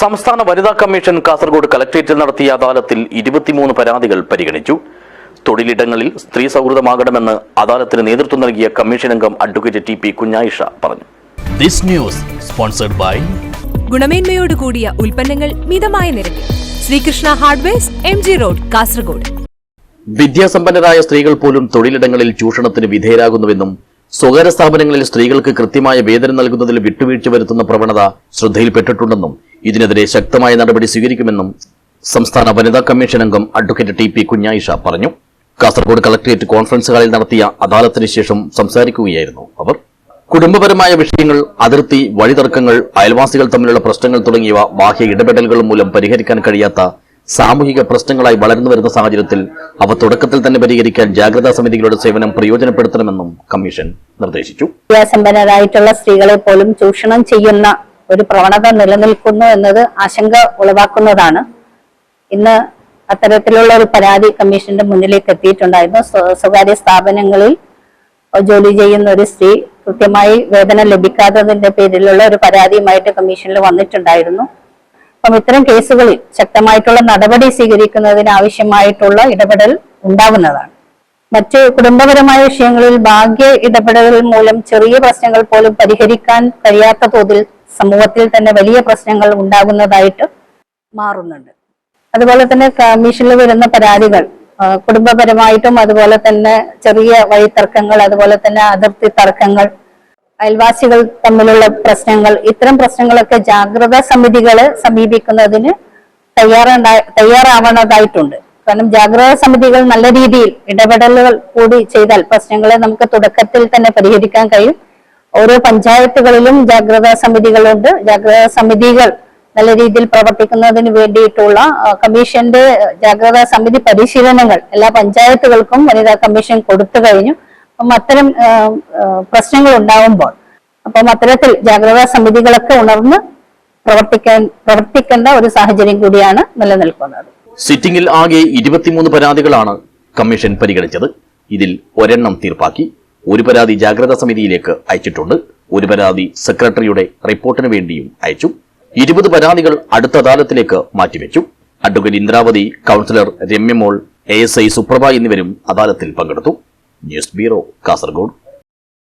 സംസ്ഥാന വനിതാ കമ്മീഷൻ കാസർഗോഡ് കളക്ടറേറ്റിൽ നടത്തിയ അദാലത്തിൽ 23 പരാതികൾ പരിഗണിച്ചു. തൊഴിലിടങ്ങളിൽ സ്ത്രീ സൗഹൃദമാകണമെന്ന് അദാലത്തിന് നേതൃത്വം നൽകിയ കമ്മീഷൻ അംഗം അഡ്വക്കേറ്റ് ടി പി കുഞ്ഞായിഷ പറഞ്ഞു. ദിസ് ന്യൂസ് സ്പോൺസർഡ് ബൈ ഗുണമേന്മയോട് കൂടിയ ഉൽപ്പന്നങ്ങൾ മിതമായ നിരക്കിൽ Sreekrishna hardwares MG road Kasaragod. വിദ്യാസമ്പന്നരായ സ്ത്രീകൾ പോലും തൊഴിലിടങ്ങളിൽ ചൂഷണത്തിന് വിധേയരാകുന്നുവെന്നും സ്വകാര്യ സ്ഥാപനങ്ങളിൽ സ്ത്രീകൾക്ക് കൃത്യമായ വേതനം നൽകുന്നതിൽ വിട്ടുവീഴ്ച വരുത്തുന്ന പ്രവണത ശ്രദ്ധയിൽപ്പെട്ടിട്ടുണ്ടെന്നും ഇതിനെതിരെ ശക്തമായ നടപടി സ്വീകരിക്കുമെന്നും സംസ്ഥാന വനിതാ കമ്മീഷൻ അംഗം അഡ്വക്കേറ്റ് ടി പി കുഞ്ഞായിഷ പറഞ്ഞു. കാസർഗോഡ് കളക്ടറേറ്റ് കോൺഫറൻസ് ഹാളിൽ നടത്തിയ അദാലത്തിന് ശേഷം സംസാരിക്കുകയായിരുന്നു അവർ. കുടുംബപരമായ വിഷയങ്ങൾ, അതിർത്തി, വഴിതർക്കങ്ങൾ, അയൽവാസികൾ തമ്മിലുള്ള പ്രശ്നങ്ങൾ തുടങ്ങിയവ ബാഹ്യ ഇടപെടലുകൾ മൂലം പരിഹരിക്കാൻ കഴിയാത്ത സാമൂഹിക പ്രശ്നങ്ങളായി വളർന്നു വരുന്ന സാഹചര്യത്തിൽ അവ തുടക്കത്തിൽ തന്നെ പരിഹരിക്കാൻ ജാഗ്രതാ സമിതികളുടെ സേവനം പ്രയോജനപ്പെടുത്തണമെന്നും കമ്മീഷൻ നിർദ്ദേശിച്ചു. വിദ്യാസമ്പന്നരായിട്ടുള്ള സ്ത്രീകളെ പോലും ചൂഷണം ചെയ്യുന്ന ഒരു പ്രവണത നിലനിൽക്കുന്നു എന്നത് ആശങ്ക ഉളവാക്കുന്നതാണ്. ഇന്ന് അത്തരത്തിലുള്ള ഒരു പരാതി കമ്മീഷന്റെ മുന്നിലേക്ക് എത്തിയിട്ടുണ്ടായിരുന്നു. സ്വകാര്യ സ്ഥാപനങ്ങളിൽ ജോലി ചെയ്യുന്ന ഒരു സ്ത്രീ കൃത്യമായി വേതനം ലഭിക്കാത്തതിന്റെ പേരിലുള്ള ഒരു പരാതിയുമായിട്ട് കമ്മീഷനിൽ വന്നിട്ടുണ്ടായിരുന്നു. അപ്പം ഇത്തരം കേസുകളിൽ ശക്തമായിട്ടുള്ള നടപടി സ്വീകരിക്കുന്നതിന് ആവശ്യമായിട്ടുള്ള ഇടപെടൽ ഉണ്ടാവുന്നതാണ്. മറ്റ് കുടുംബപരമായ വിഷയങ്ങളിൽ ഭാഗ്യ ഇടപെടൽ മൂലം ചെറിയ പ്രശ്നങ്ങൾ പോലും പരിഹരിക്കാൻ കഴിയാത്ത തോതിൽ സമൂഹത്തിൽ തന്നെ വലിയ പ്രശ്നങ്ങൾ ഉണ്ടാകുന്നതായിട്ട് മാറുന്നുണ്ട്. അതുപോലെ തന്നെ കമ്മീഷനിൽ വരുന്ന പരാതികൾ കുടുംബപരമായിട്ടും അതുപോലെ തന്നെ ചെറിയ വഴിത്തർക്കങ്ങൾ, അതുപോലെ തന്നെ അതിർത്തി തർക്കങ്ങൾ, അയൽവാസികൾ തമ്മിലുള്ള പ്രശ്നങ്ങൾ, ഇത്തരം പ്രശ്നങ്ങളൊക്കെ ജാഗ്രതാ സമിതികളെ സമീപിക്കുന്നതിന് തയ്യാറാവേണ്ടതായിട്ടുണ്ട്. കാരണം ജാഗ്രതാ സമിതികൾ നല്ല രീതിയിൽ ഇടപെടലുകൾ കൂടി ചെയ്താൽ പ്രശ്നങ്ങളെ നമുക്ക് തുടക്കത്തിൽ തന്നെ പരിഹരിക്കാൻ കഴിയും. ഓരോ പഞ്ചായത്തുകളിലും ജാഗ്രതാ സമിതികളുണ്ട്. ജാഗ്രതാ സമിതികൾ നല്ല രീതിയിൽ പ്രവർത്തിക്കുന്നതിന് വേണ്ടിയിട്ടുള്ള കമ്മീഷന്റെ ജാഗ്രതാ സമിതി പരിശീലനങ്ങൾ എല്ലാ പഞ്ചായത്തുകൾക്കും വനിതാ കമ്മീഷൻ കൊടുത്തു കഴിഞ്ഞു. അപ്പം അത്തരം പ്രശ്നങ്ങൾ ഉണ്ടാവുമ്പോൾ അത്തരത്തിൽ ജാഗ്രതാ സമിതികളൊക്കെ ഉണർന്ന് പ്രവർത്തിക്കേണ്ട ഒരു സാഹചര്യം കൂടിയാണ് നിലനിൽക്കുന്നത്. സിറ്റിംഗിൽ ആകെ 23 പരാതികളാണ് കമ്മീഷൻ പരിഗണിച്ചത്. ഇതിൽ ഒരെണ്ണം തീർപ്പാക്കി. ഒരു പരാതി ജാഗ്രതാ സമിതിയിലേക്ക് അയച്ചിട്ടുണ്ട്. ഒരു പരാതി സെക്രട്ടറിയുടെ റിപ്പോർട്ടിന് വേണ്ടിയും അയച്ചു. 20 പരാതികൾ അടുത്ത അദാലത്തിലേക്ക് മാറ്റിവെച്ചു. Advocate Indravati, councillor Ramyamol, ASI സുപ്രഭ എന്നിവരും അദാലത്തിൽ പങ്കെടുത്തു. News bureau, Kasaragod.